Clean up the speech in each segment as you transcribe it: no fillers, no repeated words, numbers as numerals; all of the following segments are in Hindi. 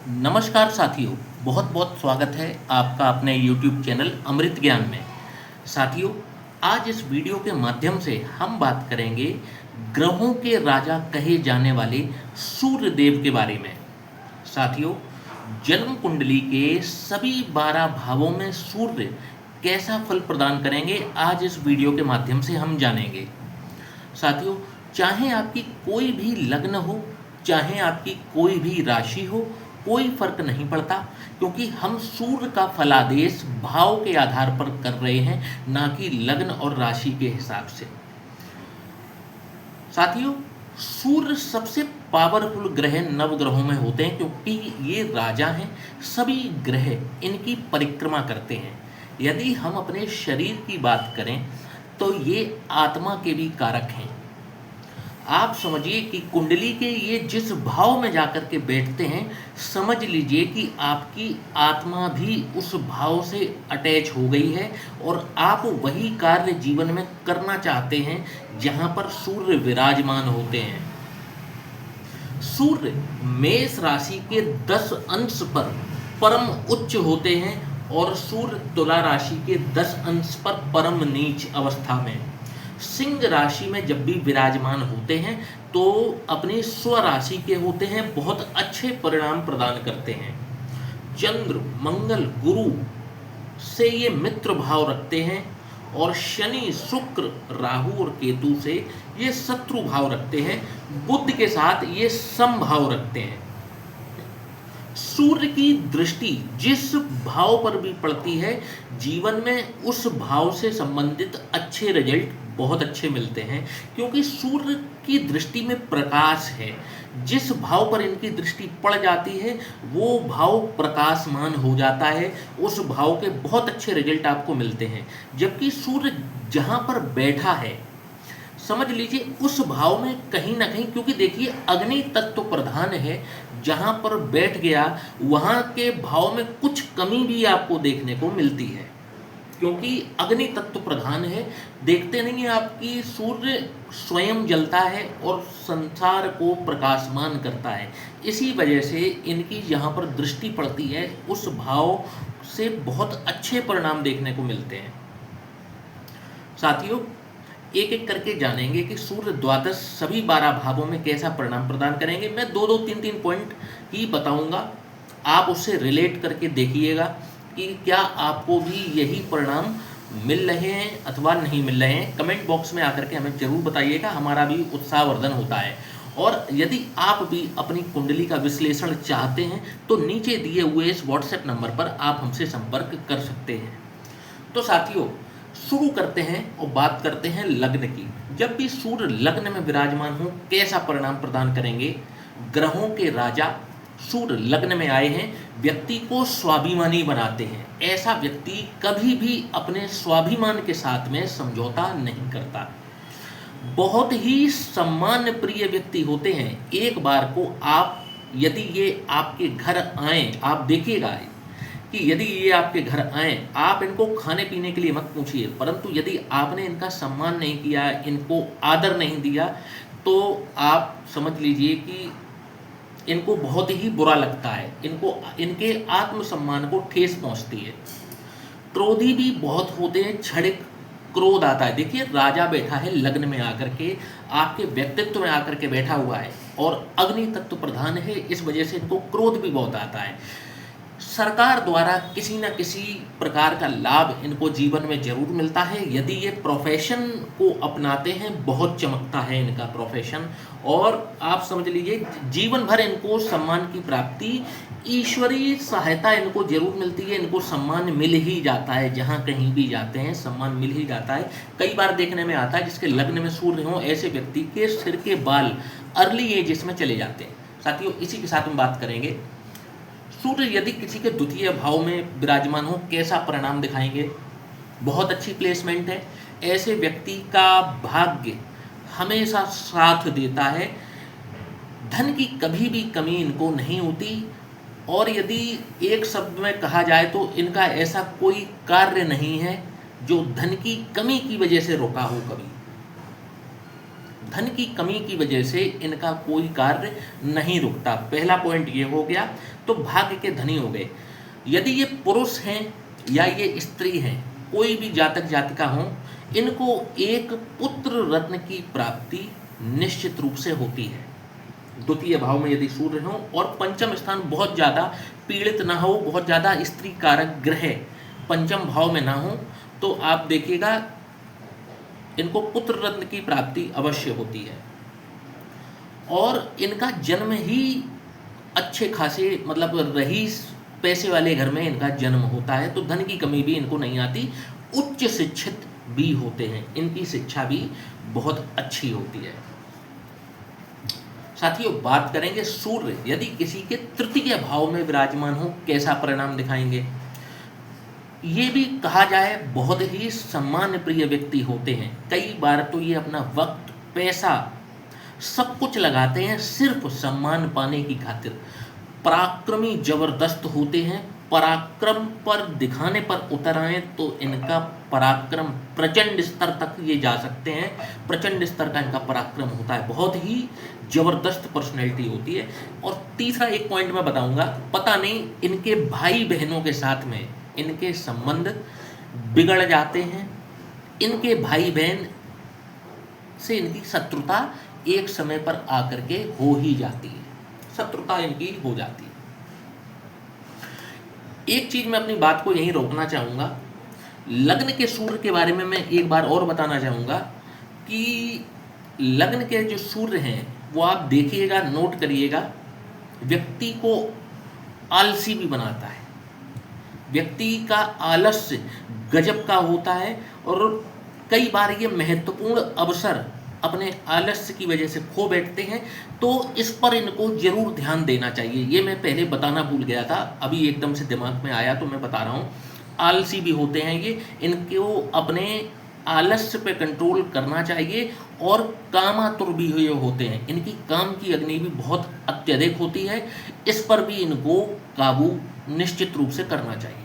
नमस्कार साथियों, बहुत बहुत स्वागत है आपका अपने YouTube चैनल अमृत ज्ञान में। साथियों, आज इस वीडियो के माध्यम से हम बात करेंगे ग्रहों के राजा कहे जाने वाले सूर्य देव के बारे में। साथियों, जन्म कुंडली के सभी 12 भावों में सूर्य कैसा फल प्रदान करेंगे, आज इस वीडियो के माध्यम से हम जानेंगे। साथियों, चाहे आपकी कोई भी लग्न हो, चाहे आपकी कोई भी राशि हो, कोई फर्क नहीं पड़ता, क्योंकि हम सूर्य का फलादेश भाव के आधार पर कर रहे हैं, ना कि लग्न और राशि के हिसाब से। साथियों, सूर्य सबसे पावरफुल ग्रह नवग्रहों में होते हैं, क्योंकि ये राजा हैं। सभी ग्रह इनकी परिक्रमा करते हैं। यदि हम अपने शरीर की बात करें तो ये आत्मा के भी कारक हैं। आप समझिए कि कुंडली के ये जिस भाव में जाकर के बैठते हैं, समझ लीजिए कि आपकी आत्मा भी उस भाव से अटैच हो गई है और आप वही कार्य जीवन में करना चाहते हैं जहां पर सूर्य विराजमान होते हैं। सूर्य मेष राशि के 10 अंश पर परम उच्च होते हैं और सूर्य तुला राशि के 10 अंश पर परम नीच अवस्था में। सिंह राशि में जब भी विराजमान होते हैं तो अपनी स्व राशि के होते हैं, बहुत अच्छे परिणाम प्रदान करते हैं। चंद्र, मंगल, गुरु से ये मित्र भाव रखते हैं और शनि, शुक्र, राहु और केतु से ये शत्रु भाव रखते हैं। बुध के साथ ये समभाव रखते हैं। सूर्य की दृष्टि जिस भाव पर भी पड़ती है, जीवन में उस भाव से संबंधित अच्छे रिजल्ट बहुत अच्छे मिलते हैं, क्योंकि सूर्य की दृष्टि में प्रकाश है। जिस भाव पर इनकी दृष्टि पड़ जाती है वो भाव प्रकाशमान हो जाता है, उस भाव के बहुत अच्छे रिजल्ट आपको मिलते हैं। जबकि सूर्य जहाँ पर बैठा है, समझ लीजिए उस भाव में कहीं ना कहीं, क्योंकि देखिए अग्नि तत्व प्रधान है, जहां पर बैठ गया वहां के भाव में कुछ कमी भी आपको देखने को मिलती है, क्योंकि अग्नि तत्व प्रधान है। देखते नहीं है आपकी सूर्य स्वयं जलता है और संसार को प्रकाशमान करता है। इसी वजह से इनकी जहां पर दृष्टि पड़ती है उस भाव से बहुत अच्छे परिणाम देखने को मिलते हैं। साथियों, एक एक करके जानेंगे कि सूर्य द्वादश सभी 12 भावों में कैसा परिणाम प्रदान करेंगे। मैं दो दो तीन तीन पॉइंट ही बताऊंगा, आप उससे रिलेट करके देखिएगा कि क्या आपको भी यही परिणाम मिल रहे हैं अथवा नहीं मिल रहे हैं। कमेंट बॉक्स में आकर के हमें जरूर बताइएगा, हमारा भी उत्साहवर्धन होता है। और यदि आप भी अपनी कुंडली का विश्लेषण चाहते हैं तो नीचे दिए हुए इस व्हाट्सएप नंबर पर आप हमसे संपर्क कर सकते हैं। तो साथियों, शुरू करते हैं और बात करते हैं लग्न की। जब भी सूर्य लग्न में विराजमान हो, कैसा परिणाम प्रदान करेंगे। ग्रहों के राजा सूर्य लग्न में आए हैं, व्यक्ति को स्वाभिमानी बनाते हैं। ऐसा व्यक्ति कभी भी अपने स्वाभिमान के साथ में समझौता नहीं करता। बहुत ही सम्मान प्रिय व्यक्ति होते हैं। एक बार को आप यदि ये आपके घर आए, आप देखिएगा कि यदि ये आपके घर आए, आप इनको खाने पीने के लिए मत पूछिए, परंतु यदि आपने इनका सम्मान नहीं किया, इनको आदर नहीं दिया, तो आप समझ लीजिए कि इनको बहुत ही बुरा लगता है, इनको इनके आत्मसम्मान को ठेस पहुंचती है। क्रोधी भी बहुत होते हैं, क्षणिक क्रोध आता है। देखिए राजा बैठा है लग्न में आकर के, आपके व्यक्तित्व में आकर के बैठा हुआ है और अग्नि तत्व प्रधान है, इस वजह से इनको क्रोध भी बहुत आता है। सरकार द्वारा किसी न किसी प्रकार का लाभ इनको जीवन में जरूर मिलता है। यदि ये प्रोफेशन को अपनाते हैं, बहुत चमकता है इनका प्रोफेशन, और आप समझ लीजिए जीवन भर इनको सम्मान की प्राप्ति, ईश्वरीय सहायता इनको जरूर मिलती है। इनको सम्मान मिल ही जाता है, जहाँ कहीं भी जाते हैं सम्मान मिल ही जाता है। कई बार देखने में आता है जिसके लग्न में सूर्य हो, ऐसे व्यक्ति के सिर के बाल अर्ली एज में चले जाते हैं। साथियों, इसी के साथ हम बात करेंगे सूर्य यदि किसी के द्वितीय भाव में विराजमान हो, कैसा परिणाम दिखाएंगे। बहुत अच्छी प्लेसमेंट है। ऐसे व्यक्ति का भाग्य हमेशा साथ देता है, धन की कभी भी कमी इनको नहीं होती, और यदि एक शब्द में कहा जाए तो इनका ऐसा कोई कार्य नहीं है जो धन की कमी की वजह से रुका हो कभी। धन की कमी की वजह से इनका कोई कार्य नहीं रुकता। पहला पॉइंट ये हो गया। तो भाग्य के धनी हो गए। यदि ये पुरुष हैं या ये स्त्री हैं, कोई भी जातक जातिका हों, इनको एक पुत्र रत्न की प्राप्ति निश्चित रूप से होती है। द्वितीय भाव में यदि सूर्य हो और पंचम स्थान बहुत ज़्यादा पीड़ित ना हो, बहुत ज़्यादा स्त्री कारक ग्रह पंचम भाव में ना हो, तो आप देखिएगा इनको पुत्र रत्न की प्राप्ति अवश्य होती है। और इनका जन्म ही अच्छे खासे मतलब रईस पैसे वाले घर में इनका जन्म होता है, तो धन की कमी भी इनको नहीं आती। उच्च शिक्षित भी होते हैं, इनकी शिक्षा भी बहुत अच्छी होती है। साथियों, बात करेंगे सूर्य यदि किसी के तृतीय भाव में विराजमान हो कैसा परिणाम दिखाएंगे। ये भी कहा जाए बहुत ही सम्मान प्रिय व्यक्ति होते हैं। कई बार तो ये अपना वक्त, पैसा सब कुछ लगाते हैं सिर्फ सम्मान पाने की खातिर। पराक्रमी जबरदस्त होते हैं। पराक्रम पर दिखाने पर उतर आए तो इनका पराक्रम प्रचंड स्तर तक ये जा सकते हैं। प्रचंड स्तर का इनका पराक्रम होता है, बहुत ही जबरदस्त पर्सनैलिटी होती है। और तीसरा एक पॉइंट मैं बताऊंगा, पता नहीं इनके भाई बहनों के साथ में इनके संबंध बिगड़ जाते हैं। इनके भाई बहन से इनकी शत्रुता एक समय पर आकर के हो ही जाती है, शत्रुता इनकी हो जाती है। एक चीज मैं अपनी बात को यहीं रोकना चाहूंगा। लग्न के सूर्य के बारे में मैं एक बार और बताना चाहूंगा कि लग्न के जो सूर्य हैं वो आप देखिएगा, नोट करिएगा, व्यक्ति को आलसी भी बनाता है। व्यक्ति का आलस्य गजब का होता है और कई बार ये महत्वपूर्ण अवसर अपने आलस्य की वजह से खो बैठते हैं। तो इस पर इनको जरूर ध्यान देना चाहिए। ये मैं पहले बताना भूल गया था, अभी एकदम से दिमाग में आया तो मैं बता रहा हूँ। आलसी भी होते हैं ये, इनको अपने आलस्य पे कंट्रोल करना चाहिए। और कामातुर भी हुए होते हैं, इनकी काम की अग्नि भी बहुत अत्यधिक होती है। इस पर भी इनको काबू निश्चित रूप से करना चाहिए।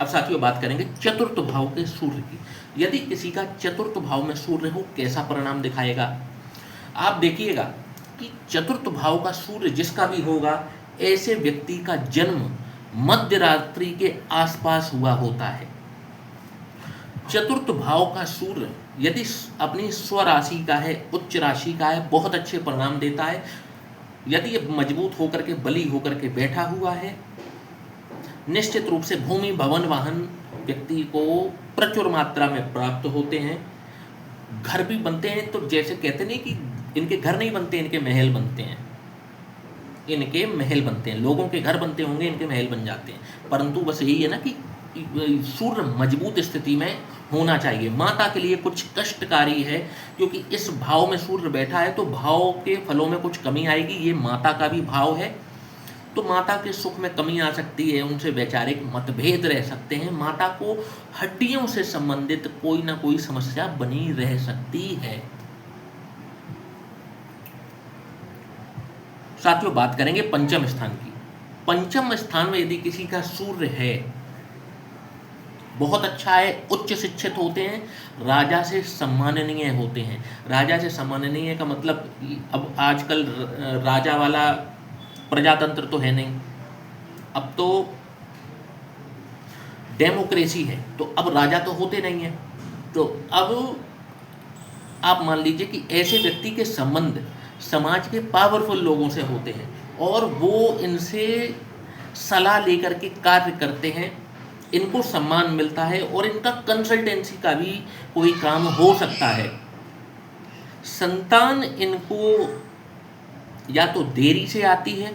अब साथियों, बात करेंगे चतुर्थ भाव के सूर्य की। यदि किसी का चतुर्थ भाव में सूर्य हो कैसा परिणाम दिखाएगा। आप देखिएगा कि चतुर्थ भाव का सूर्य जिसका भी होगा, ऐसे व्यक्ति का जन्म मध्य रात्रि के आसपास हुआ होता है। चतुर्थ भाव का सूर्य यदि अपनी स्वराशि का है, उच्च राशि का है, बहुत अच्छे परिणाम देता है। यदि ये मजबूत होकर के, बली होकर के बैठा हुआ है, निश्चित रूप से भूमि भवन वाहन व्यक्ति को प्रचुर मात्रा में प्राप्त होते हैं। घर भी बनते हैं, तो जैसे कहते नहीं कि इनके घर नहीं बनते, इनके महल बनते हैं। इनके महल बनते हैं, लोगों के घर बनते होंगे, इनके महल बन जाते हैं। परंतु बस यही है ना कि सूर्य मजबूत स्थिति में होना चाहिए। माता के लिए कुछ कष्टकारी है, क्योंकि इस भाव में सूर्य बैठा है तो भाव के फलों में कुछ कमी आएगी। ये माता का भी भाव है, तो माता के सुख में कमी आ सकती है, उनसे वैचारिक मतभेद रह सकते हैं। माता को हड्डियों से संबंधित कोई ना कोई समस्या बनी रह सकती है। साथियों, बात करेंगे पंचम स्थान की। पंचम स्थान में यदि किसी का सूर्य है, बहुत अच्छा है, उच्च शिक्षित होते हैं, राजा से सम्माननीय होते हैं। राजा से सम्माननीय का मतलब, अब आजकल राजा वाला प्रजातंत्र तो है नहीं, अब तो डेमोक्रेसी है, तो अब राजा तो होते नहीं है। तो अब आप मान लीजिए कि ऐसे व्यक्ति के संबंध समाज के पावरफुल लोगों से होते हैं और वो इनसे सलाह लेकर के कार्य करते हैं, इनको सम्मान मिलता है और इनका कंसल्टेंसी का भी कोई काम हो सकता है। संतान इनको या तो देरी से आती है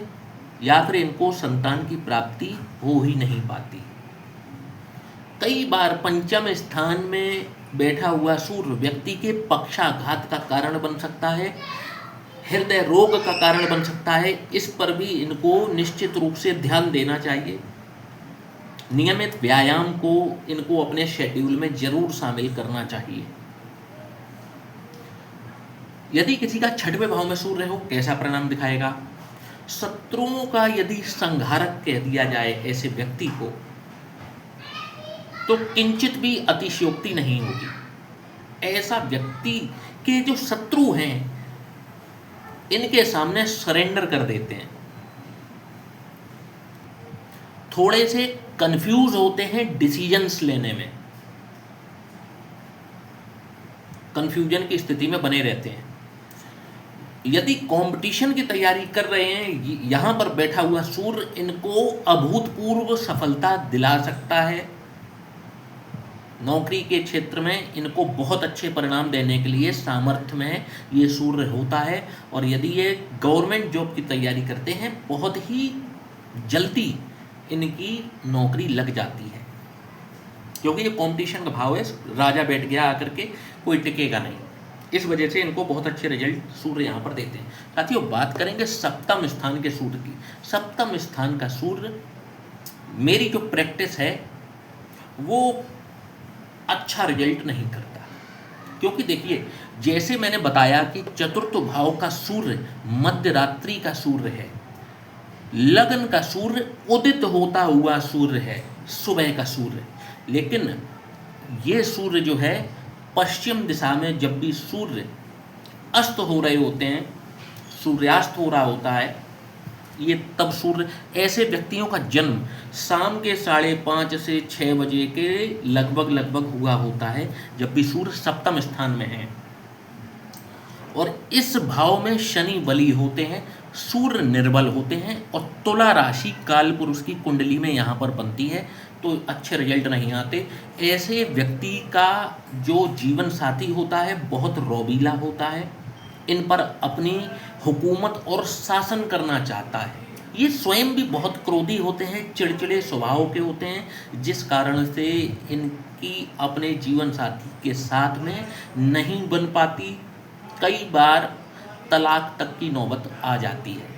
या फिर इनको संतान की प्राप्ति हो ही नहीं पाती। कई बार पंचम स्थान में बैठा हुआ सूर्य व्यक्ति के पक्षाघात का कारण बन सकता है, हृदय रोग का कारण बन सकता है। इस पर भी इनको निश्चित रूप से ध्यान देना चाहिए। नियमित व्यायाम को इनको अपने शेड्यूल में जरूर शामिल करना चाहिए। यदि किसी का छठवें भाव में सूर्य हो कैसा परिणाम दिखाएगा। शत्रुओं का यदि संहारक कह दिया जाए ऐसे व्यक्ति को, तो किंचित भी अतिशयोक्ति नहीं होगी। ऐसा व्यक्ति के जो शत्रु हैं इनके सामने सरेंडर कर देते हैं, थोड़े से कंफ्यूज होते हैं डिसीजंस लेने में, कंफ्यूजन की स्थिति में बने रहते हैं। यदि कंपटीशन की तैयारी कर रहे हैं, यहाँ पर बैठा हुआ सूर्य इनको अभूतपूर्व सफलता दिला सकता है। नौकरी के क्षेत्र में इनको बहुत अच्छे परिणाम देने के लिए सामर्थ्य में ये सूर्य होता है। और यदि ये गवर्नमेंट जॉब की तैयारी करते हैं, बहुत ही जल्दी इनकी नौकरी लग जाती है, क्योंकि ये कंपटीशन का भाव है। राजा बैठ गया आकर के, कोई टिकेगा नहीं। इस वजह से इनको बहुत अच्छे रिजल्ट सूर्य यहाँ पर देते हैं। साथियों, बात करेंगे सप्तम स्थान के सूर्य की। सप्तम स्थान का सूर्य, मेरी जो प्रैक्टिस है वो अच्छा रिजल्ट नहीं करता, क्योंकि देखिए, जैसे मैंने बताया कि चतुर्थ भाव का सूर्य मध्य रात्रि का सूर्य है, लगन का सूर्य उदित होता हुआ सूर्य है, सुबह का सूर्य। लेकिन ये सूर्य जो है, पश्चिम दिशा में जब भी सूर्य अस्त हो रहे होते हैं, सूर्यास्त हो रहा होता है, ये तब सूर्य, ऐसे व्यक्तियों का जन्म शाम के 5:30 से 6 बजे के लगभग हुआ होता है, जब भी सूर्य सप्तम स्थान में है। और इस भाव में शनि बली होते हैं, सूर्य निर्बल होते हैं, और तुला राशि काल पुरुष की कुंडली में यहाँ पर बनती है, तो अच्छे रिजल्ट नहीं आते। ऐसे व्यक्ति का जो जीवन साथी होता है बहुत रौबीला होता है, इन पर अपनी हुकूमत और शासन करना चाहता है। ये स्वयं भी बहुत क्रोधी होते हैं, चिड़चिड़े स्वभाव के होते हैं, जिस कारण से इनकी अपने जीवन साथी के साथ में नहीं बन पाती। कई बार तलाक तक की नौबत आ जाती है।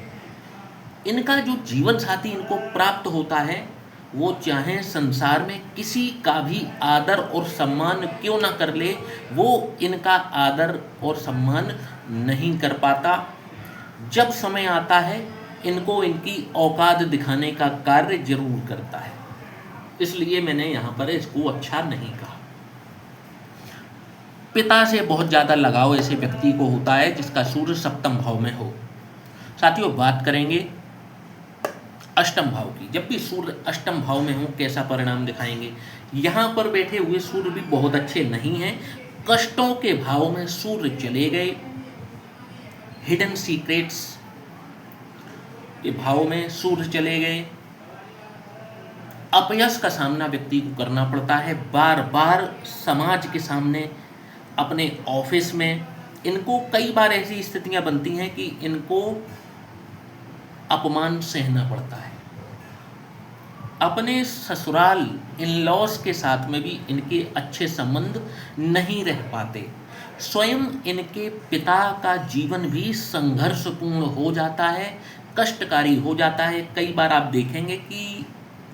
इनका जो जीवन साथी इनको प्राप्त होता है, वो चाहे संसार में किसी का भी आदर और सम्मान क्यों ना कर ले, वो इनका आदर और सम्मान नहीं कर पाता। जब समय आता है, इनको इनकी औकात दिखाने का कार्य जरूर करता है, इसलिए मैंने यहाँ पर इसको अच्छा नहीं कहा। पिता से बहुत ज़्यादा लगाव ऐसे व्यक्ति को होता है जिसका सूर्य सप्तम भाव में हो। साथियों, बात करेंगे अष्टम भाव की। जब भी सूर्य अष्टम भाव में हो, कैसा परिणाम दिखाएंगे। यहाँ पर बैठे हुए सूर्य भी बहुत अच्छे नहीं हैं। कष्टों के भाव में सूर्य चले गए, हिडन सीक्रेट्स के भाव में सूर्य चले गए, अपयश का सामना व्यक्ति को करना पड़ता है बार बार समाज के सामने, अपने ऑफिस में। इनको कई बार ऐसी स्थितियां बनती हैं कि इनको अपमान सहना पड़ता है। अपने ससुराल इन लॉज के साथ में भी इनके अच्छे संबंध नहीं रह पाते। स्वयं इनके पिता का जीवन भी संघर्षपूर्ण हो जाता है, कष्टकारी हो जाता है। कई बार आप देखेंगे कि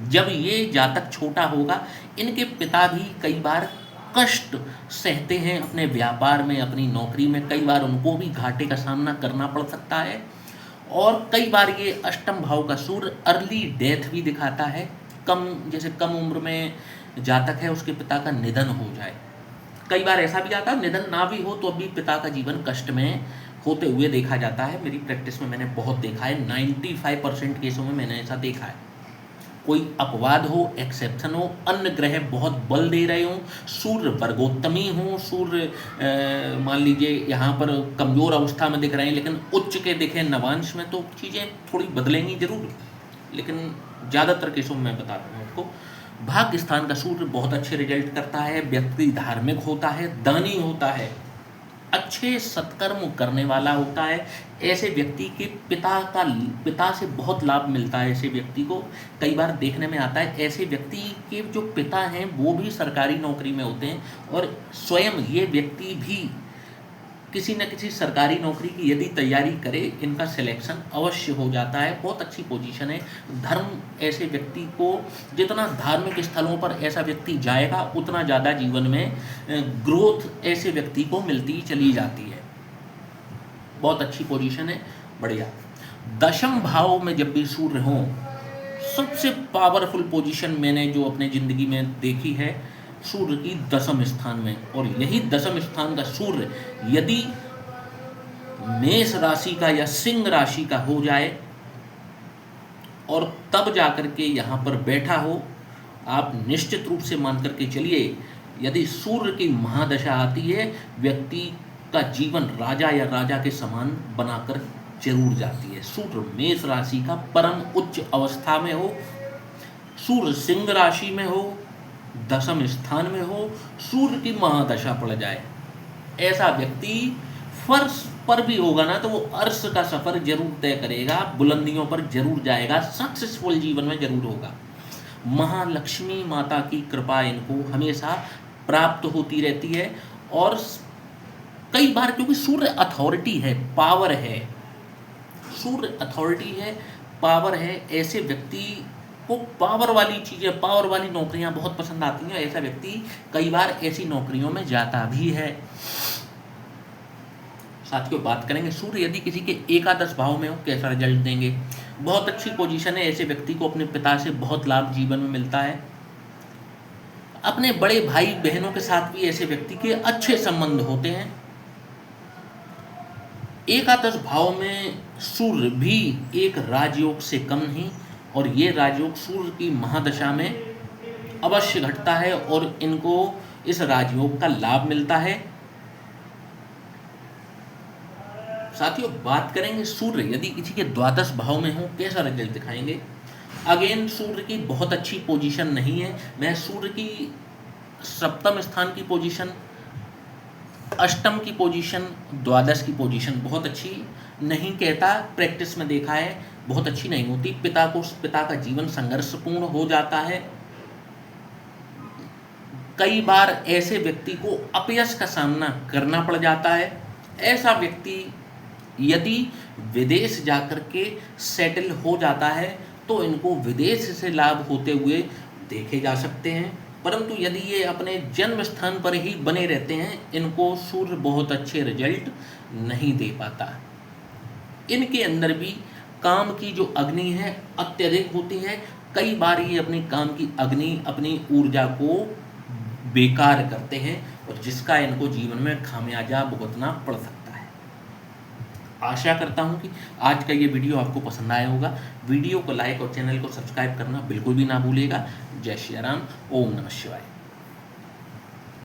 जब ये जातक छोटा होगा, इनके पिता भी कई बार कष्ट सहते हैं अपने व्यापार में, अपनी नौकरी में। कई बार उनको भी घाटे का सामना करना पड़ सकता है। और कई बार ये अष्टम भाव का सूर्य अर्ली डेथ भी दिखाता है। जैसे कम उम्र में जातक है, उसके पिता का निधन हो जाए। कई बार ऐसा भी आता है, निधन ना भी हो तो अभी पिता का जीवन कष्ट में होते हुए देखा जाता है। मेरी प्रैक्टिस में मैंने बहुत देखा है, 95% केसों में मैंने ऐसा देखा है। कोई अपवाद हो, एक्सेप्शन हो, अन्य ग्रह बहुत बल दे रहे हों, सूर्य वर्गोत्तमी हो, सूर्य मान लीजिए यहाँ पर कमज़ोर अवस्था में दिख रहे हैं लेकिन उच्च के दिखें नवांश में, तो चीज़ें थोड़ी बदलेंगी जरूर। लेकिन ज़्यादातर केसों में मैं बताता हूँ आपको, भाग्य स्थान का सूर्य बहुत अच्छे रिजल्ट करता है। व्यक्ति धार्मिक होता है, दानी होता है, अच्छे सत्कर्म करने वाला होता है। ऐसे व्यक्ति के पिता से बहुत लाभ मिलता है। ऐसे व्यक्ति को कई बार देखने में आता है, ऐसे व्यक्ति के जो पिता हैं वो भी सरकारी नौकरी में होते हैं, और स्वयं ये व्यक्ति भी किसी न किसी सरकारी नौकरी की यदि तैयारी करे, इनका सिलेक्शन अवश्य हो जाता है। बहुत अच्छी पोजीशन है। धर्म ऐसे व्यक्ति को, जितना धार्मिक स्थलों पर ऐसा व्यक्ति जाएगा, उतना ज़्यादा जीवन में ग्रोथ ऐसे व्यक्ति को मिलती चली जाती है। बहुत अच्छी पोजीशन है, बढ़िया। दशम भाव में जब भी सूर्य हो, सबसे पावरफुल पोजीशन मैंने जो अपने ज़िंदगी में देखी है, सूर्य की दशम स्थान में। और यही दशम स्थान का सूर्य यदि मेष राशि का या सिंह राशि का हो जाए और तब जाकर के यहाँ पर बैठा हो, आप निश्चित रूप से मान करके चलिए, यदि सूर्य की महादशा आती है, व्यक्ति का जीवन राजा या राजा के समान बनाकर जरूर जाती है। सूर्य मेष राशि का परम उच्च अवस्था में हो, सूर्य सिंह राशि में हो, दशम स्थान में हो, सूर्य की महादशा पड़ जाए, ऐसा व्यक्ति फर्श पर भी होगा ना तो वो अर्श का सफर जरूर तय करेगा, बुलंदियों पर जरूर जाएगा, सक्सेसफुल जीवन में जरूर होगा। महालक्ष्मी माता की कृपा इनको हमेशा प्राप्त होती रहती है। और कई बार, क्योंकि सूर्य अथॉरिटी है, पावर है, सूर्य अथॉरिटी है, पावर है, ऐसे व्यक्ति को पावर वाली चीज़ें, पावर वाली नौकरियां बहुत पसंद आती हैं। ऐसा व्यक्ति कई बार ऐसी नौकरियों में जाता भी है। साथियों, बात करेंगे सूर्य यदि किसी के एकादश भाव में हो कैसा रिजल्ट देंगे। बहुत अच्छी पोजीशन है, ऐसे व्यक्ति को अपने पिता से बहुत लाभ जीवन में मिलता है। अपने बड़े भाई बहनों के साथ भी ऐसे व्यक्ति के अच्छे संबंध होते हैं। एकादश भाव में सूर्य भी एक राजयोग से कम नहीं, और ये राजयोग सूर्य की महादशा में अवश्य घटता है और इनको इस राजयोग का लाभ मिलता है। साथियों, बात करेंगे सूर्य यदि किसी के द्वादश भाव में हो कैसा रिजल्ट दिखाएंगे। अगेन सूर्य की बहुत अच्छी पोजीशन नहीं है। मैं सूर्य की सप्तम स्थान की पोजीशन, अष्टम की पोजीशन, द्वादश की पोजीशन बहुत अच्छी नहीं कहता। प्रैक्टिस में देखा है बहुत अच्छी नहीं होती। पिता का जीवन संघर्षपूर्ण हो जाता है। कई बार ऐसे व्यक्ति को अपयश का सामना करना पड़ जाता है। ऐसा व्यक्ति यदि विदेश जाकर के सेटल हो जाता है तो इनको विदेश से लाभ होते हुए देखे जा सकते हैं। परंतु यदि ये अपने जन्म स्थान पर ही बने रहते हैं, इनको सूर्य बहुत अच्छे रिजल्ट नहीं दे पाता। इनके अंदर भी काम की जो अग्नि है अत्यधिक होती है। कई बार ये अपनी काम की अग्नि, अपनी ऊर्जा को बेकार करते हैं और जिसका इनको जीवन में खामियाजा भुगतना पड़ सकता है। आशा करता हूँ कि आज का ये वीडियो आपको पसंद आया होगा। वीडियो को लाइक और चैनल को सब्सक्राइब करना बिल्कुल भी ना भूलिएगा। जय श्री राम। ओम नमः शिवाय।